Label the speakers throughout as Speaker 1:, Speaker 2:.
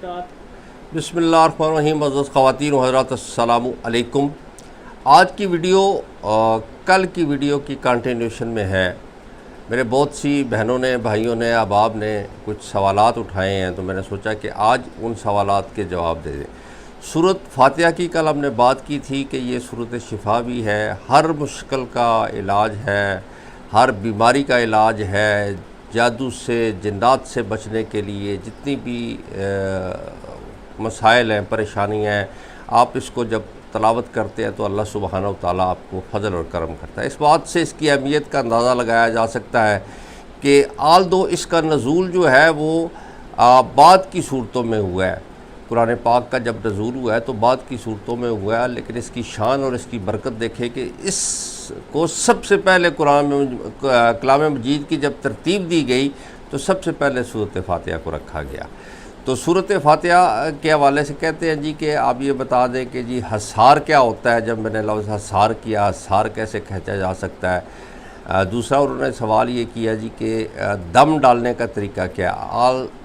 Speaker 1: बिस्मिल्लाहिर्रहमानिर्रहीम। अज़ीज़ ख़वातीन व हज़रात, अस्सलामु अलैकुम। आज की वीडियो कल की वीडियो की कंटिन्यूशन में है। मेरे बहुत सी बहनों ने, भाइयों ने, अहबाब ने कुछ सवालात उठाए हैं, तो मैंने सोचा कि आज उन सवालात के जवाब दे दें। सूरत फातिहा की कल हमने बात की थी कि ये सूरत शिफा भी है, हर मुश्किल का इलाज है, हर बीमारी का इलाज है, जादू से, जिन्नात से बचने के लिए जितनी भी मसाइल हैं, परेशानियाँ हैं, आप इसको जब तलावत करते हैं तो अल्लाह सुब्हानहू तआला आपको फजल और करम करता है। इस बात से इसकी अहमियत का अंदाज़ा लगाया जा सकता है कि आल दो इसका नज़ूल जो है वो बाद की सूरतों में हुआ है। कुरान पाक का जब नज़ूल हुआ है तो बाद की सूरतों में हुआ है, लेकिन इसकी शान और इसकी बरकत देखें कि इसको सबसे पहले कलाम मजीद की जब तरतीब दी गई तो सबसे पहले सूरत फातिहा को रखा गया। तो सूरत फातिहा के हवाले से कहते हैं जी कि आप ये बता दें कि जी हसार क्या होता है। जब मैंने लफ्ज़ हसार किया, हसार कैसे खींचा जा सकता है। दूसरा उन्होंने सवाल ये किया जी कि दम डालने का तरीका क्या है।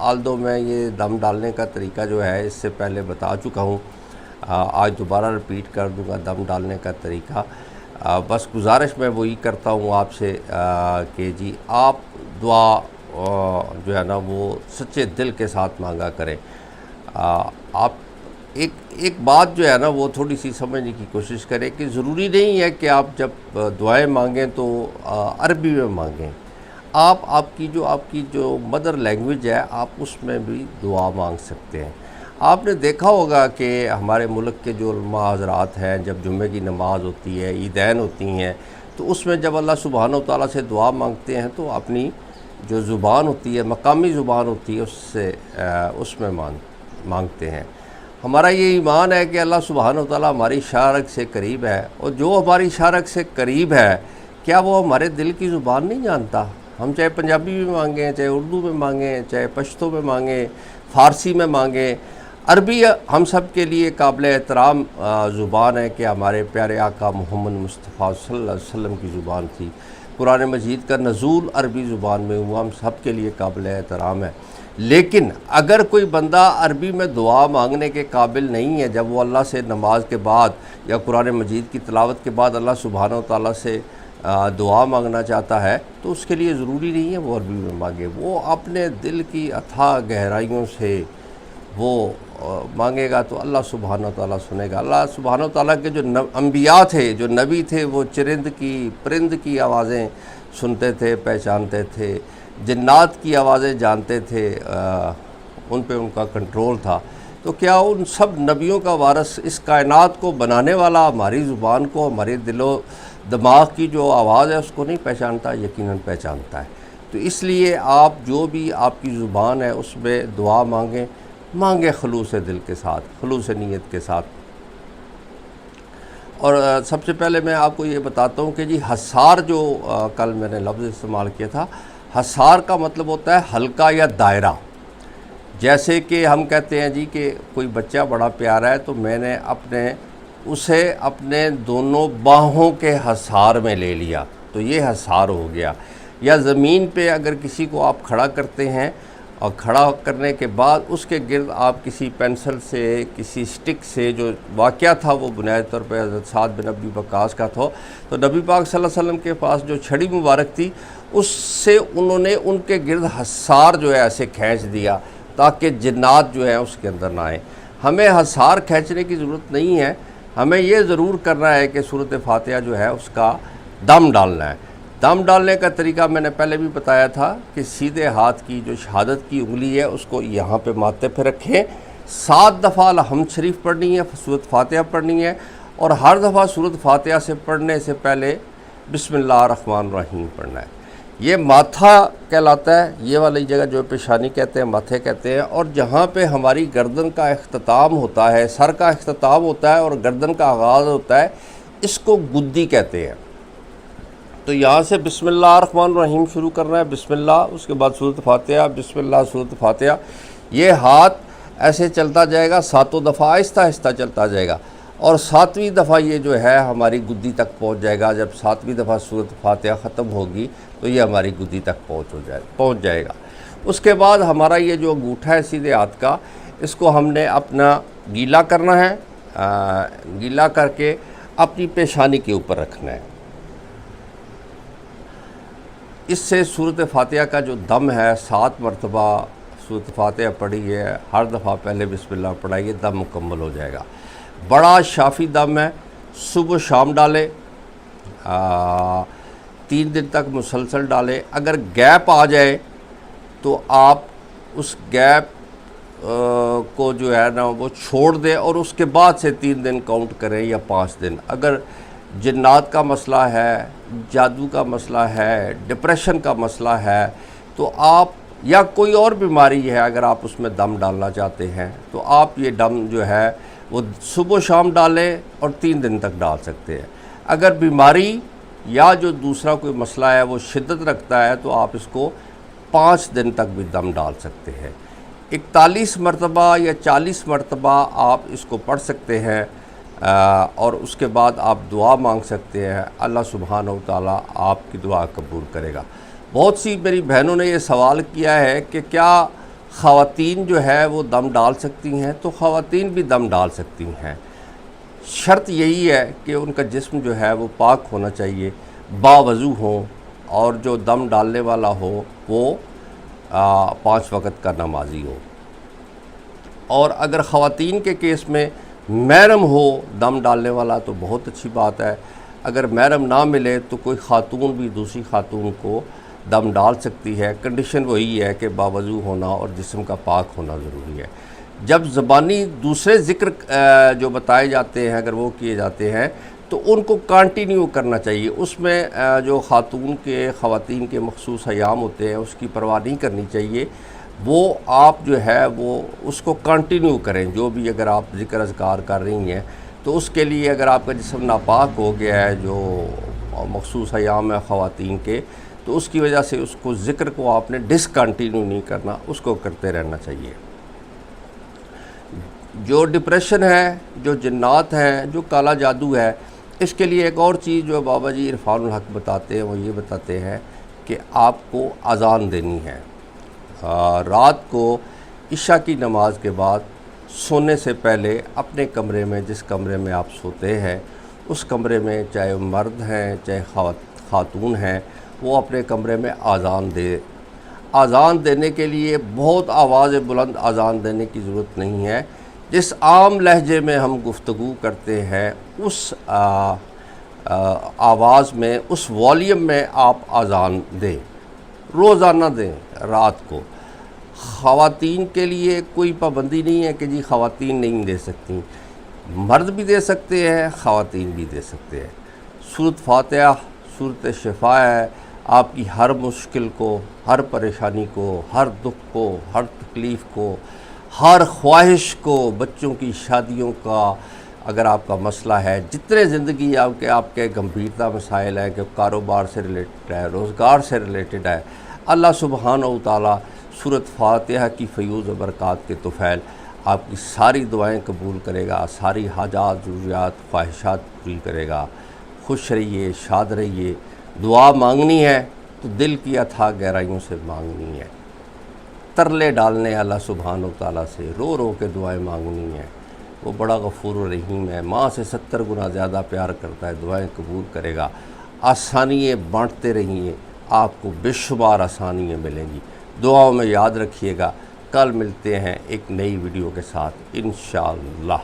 Speaker 1: आल दो मैं ये दम डालने का तरीका जो है इससे पहले बता चुका हूँ, आज दोबारा रिपीट कर दूँगा दम डालने का तरीका। बस गुजारिश मैं वही करता हूँ आपसे कि जी आप दुआ जो है ना वो सच्चे दिल के साथ मांगा करें। आप एक बात जो है ना वो थोड़ी सी समझने की कोशिश करें कि ज़रूरी नहीं है कि आप जब दुआएं मांगें तो अरबी में मांगें। आपकी जो मदर लैंग्वेज है आप उसमें भी दुआ मांग सकते हैं। आपने देखा होगा कि हमारे मुल्क के जो उलमा हज़रात हैं, जब जुम्मे की नमाज़ होती है, ईदैन होती हैं, तो उसमें जब अल्लाह सुब्हानहू तआला से दुआ मांगते हैं तो अपनी जो ज़ुबान होती है, मकामी ज़ुबान होती है, उसमें मांगते हैं। हमारा ये ईमान है कि अल्लाह सुब्हानहू तआला हमारी शारक से करीब है, और जो हमारी शारक से करीब है क्या वो हमारे दिल की ज़ुबान नहीं जानता। हम चाहे पंजाबी में मांगें, चाहे उर्दू में मांगें, चाहे पश्तो में मांगें, फ़ारसी में मांगें, अरबी हम सब के लिए काबिल एहतराम ज़ुबान है कि हमारे प्यारे आका मोहम्मद मुस्तफ़ा सल्लल्लाहु अलैहि वसल्लम की ज़ुबान थी। कुरान मजीद का नज़ूल अरबी ज़ुबान में हुआ, हम सब के लिए काबिल एहतराम है। लेकिन अगर कोई बंदा अरबी में दुआ मांगने के काबिल नहीं है, जब वो अल्लाह से नमाज के बाद या कुरान मजीद की तिलावत के बाद अल्लाह सुब्हानहू तआला से दुआ मांगना चाहता है, तो उसके लिए ज़रूरी नहीं है वो अरबी में मांगे। वो अपने दिल की अथाह गहराइयों से वो मांगेगा तो अल्लाह सुब्हानहू तआला सुनेगा। अल्लाह सुब्हानहू तआला के जो अंबिया थे, जो नबी थे, वो परिंद की आवाज़ें सुनते थे, पहचानते थे, जिन्नात की आवाज़ें जानते थे, उन पे उनका कंट्रोल था। तो क्या उन सब नबियों का वारिस इस कायनात को बनाने वाला हमारी ज़ुबान को, हमारे दिलो दिमाग की जो आवाज़ है उसको नहीं पहचानता? यकीनन पहचानता है। तो इसलिए आप जो भी आपकी ज़ुबान है उसमें दुआ मांगे खलूस दिल के साथ, खलूस नीयत के साथ। और सबसे पहले मैं आपको ये बताता हूँ कि जी हसार जो कल मैंने लफ्ज़ इस्तेमाल किया था, हसार का मतलब होता है हल्का या दायरा। जैसे कि हम कहते हैं जी कि कोई बच्चा बड़ा प्यारा है तो मैंने उसे अपने दोनों बाहों के हसार में ले लिया, तो ये हसार हो गया। या ज़मीन पे अगर किसी को आप खड़ा करते हैं और खड़ा करने के बाद उसके गिर्द आप किसी पेंसिल से, किसी स्टिक से, जो वाक़या था वो बुनियादी तौर पर हज़रत साद बिन अबी वक्कास का था, तो नबी पाक सल्लल्लाहु अलैहि वसल्लम के पास जो छड़ी मुबारक थी उससे उन्होंने उनके गिर्द हसार जो है ऐसे खींच दिया ताकि जिन्नात जो है उसके अंदर ना आए। हमें हसार खींचने की ज़रूरत नहीं है, हमें ये ज़रूर करना है कि सूरत फातिहा जो है उसका दम डालना है। दम डालने का तरीका मैंने पहले भी बताया था कि सीधे हाथ की जो शहादत की उंगली है उसको यहाँ पे माथे पे रखें, 7 दफ़ा अलहम्द शरीफ पढ़नी है, सूरत फातिहा पढ़नी है, और हर दफ़ा सूरत फातिहा से पढ़ने से पहले बिस्मिल्लाहिर्रहमानिर्रहीम पढ़ना है। ये माथा कहलाता है, ये वाली जगह जो पेशानी कहते हैं, माथे कहते हैं, और जहाँ पे हमारी गर्दन का इख्तिताम होता है, सर का इख्तिताम होता है और गर्दन का आगाज़ होता है, इसको गुद्दी कहते हैं। तो यहाँ से बिस्मिल्लाहिर्रहमानिर्रहीम शुरू करना है, बिस्मिल्लाह, उसके बाद सूरत फातिहा, बिस्मिल्लाह, सूरत फातिहा। ये हाथ ऐसे चलता जाएगा 7 दफ़ा, आहिस्ता आहिस्ता चलता जाएगा, और 7वीं दफ़ा ये जो है हमारी गुद्दी तक पहुँच जाएगा। जब 7वीं दफ़ा सूरत फातिहा ख़त्म होगी तो ये हमारी गुद्दी तक पहुँच जाएगा। उसके बाद हमारा ये जो अंगूठा है सीधे हाथ का, اس کو ہم نے اپنا گیلا کرنا ہے، گیلا کر کے اپنی پیشانی کے اوپر رکھنا ہے۔ اس سے سورۃ فاتحہ کا جو دم ہے 7 مرتبہ سورۃ فاتحہ پڑھی ہے، ہر دفعہ پہلے بسم اللہ پڑھائیے، دم مکمل ہو جائے گا۔ بڑا شافی دم ہے، صبح شام ڈالے، 3 دن تک مسلسل ڈالے۔ اگر گیپ آ جائے تو آپ اس گیپ کو جو ہے نا وہ چھوڑ دیں اور اس کے بعد سے 3 دن کاؤنٹ کریں یا 5 دن۔ اگر جنات کا مسئلہ ہے، جادو کا مسئلہ ہے، ڈپریشن کا مسئلہ ہے، تو آپ یا کوئی اور بیماری ہے اگر آپ اس میں دم ڈالنا چاہتے ہیں تو آپ یہ دم جو ہے وہ صبح شام ڈالیں اور 3 دن تک ڈال سکتے ہیں۔ اگر بیماری یا جو دوسرا کوئی مسئلہ ہے وہ شدت رکھتا ہے تو آپ اس کو 5 دن تک بھی دم ڈال سکتے ہیں۔ 41 مرتبہ یا 40 مرتبہ آپ اس کو پڑھ سکتے ہیں اور اس کے بعد آپ دعا مانگ سکتے ہیں۔ اللہ سبحانہ و تعالیٰ آپ کی دعا قبول کرے گا۔ بہت سی میری بہنوں نے یہ سوال کیا ہے کہ کیا خواتین جو ہے وہ دم ڈال سکتی ہیں؟ تو خواتین بھی دم ڈال سکتی ہیں، شرط یہی ہے کہ ان کا جسم جو ہے وہ پاک ہونا چاہیے، باوضو ہو، اور جو دم ڈالنے والا ہو وہ 5 وقت کا نمازی ہو۔ اور اگر خواتین کے کیس میں محرم ہو دم ڈالنے والا تو بہت اچھی بات ہے۔ اگر محرم نہ ملے تو کوئی خاتون بھی دوسری خاتون کو دم ڈال سکتی ہے۔ کنڈیشن وہی ہے کہ باوضو ہونا اور جسم کا پاک ہونا ضروری ہے۔ جب زبانی دوسرے ذکر جو بتائے جاتے ہیں اگر وہ کیے جاتے ہیں تو ان کو کنٹینیو کرنا چاہیے۔ اس میں جو خواتین کے مخصوص ایام ہوتے ہیں اس کی پرواہ نہیں کرنی چاہیے، وہ آپ جو ہے وہ اس کو کنٹینیو کریں۔ جو بھی اگر آپ ذکر اذکار کر رہی ہیں تو اس کے لیے اگر آپ کا جسم ناپاک ہو گیا ہے جو مخصوص ایام ہے خواتین کے، تو اس کی وجہ سے اس کو ذکر کو آپ نے ڈسکنٹینیو نہیں کرنا، اس کو کرتے رہنا چاہیے۔ جو ڈپریشن ہے، جو جنات ہیں، جو کالا جادو ہے، اس کے لیے ایک اور چیز جو بابا جی عرفان الحق بتاتے ہیں وہ یہ بتاتے ہیں کہ آپ کو اذان دینی ہے رات کو عشاء کی نماز کے بعد سونے سے پہلے اپنے کمرے میں، جس کمرے میں آپ سوتے ہیں اس کمرے میں، چاہے مرد ہیں چاہے خاتون ہیں، وہ اپنے کمرے میں اذان دے۔ اذان دینے کے لیے بہت آواز بلند اذان دینے کی ضرورت نہیں ہے، جس عام لہجے میں ہم گفتگو کرتے ہیں اس آواز میں، اس والیوم میں آپ اذان دیں، روزانہ دیں رات کو۔ خواتین کے لیے کوئی پابندی نہیں ہے کہ جی خواتین نہیں دے سکتی، مرد بھی دے سکتے ہیں، خواتین بھی دے سکتے ہیں۔ سورۃ فاتحہ سورۃ شفا ہے، آپ کی ہر مشکل کو، ہر پریشانی کو، ہر دکھ کو، ہر تکلیف کو، ہر خواہش کو، بچوں کی شادیوں کا اگر آپ کا مسئلہ ہے، جتنے زندگی آپ کے گمبھیرتا مسائل ہیں کہ کاروبار سے ریلیٹڈ ہے، روزگار سے ریلیٹڈ ہے، اللہ سبحانہ و تعالیٰ سورۃ فاتحہ کی فیوض و برکات کے طفیل آپ کی ساری دعائیں قبول کرے گا، ساری حاجات، ضروریات، خواہشات پوری کرے گا۔ خوش رہیے، شاد رہیے۔ دعا مانگنی ہے تو دل کی اتھا گہرائیوں سے مانگنی ہے، ترلے ڈالنے اللہ سبحانہ و تعالیٰ سے، رو رو کے دعائیں مانگنی ہیں۔ وہ بڑا غفور و رحیم ہے، ماں سے 70 گنا زیادہ پیار کرتا ہے، دعائیں قبول کرے گا۔ آسانیاں بانٹتے رہیے، آپ کو بے شمار آسانیاں ملیں گی۔ دعاؤں میں یاد رکھیے گا۔ کل ملتے ہیں ایک نئی ویڈیو کے ساتھ انشاءاللہ۔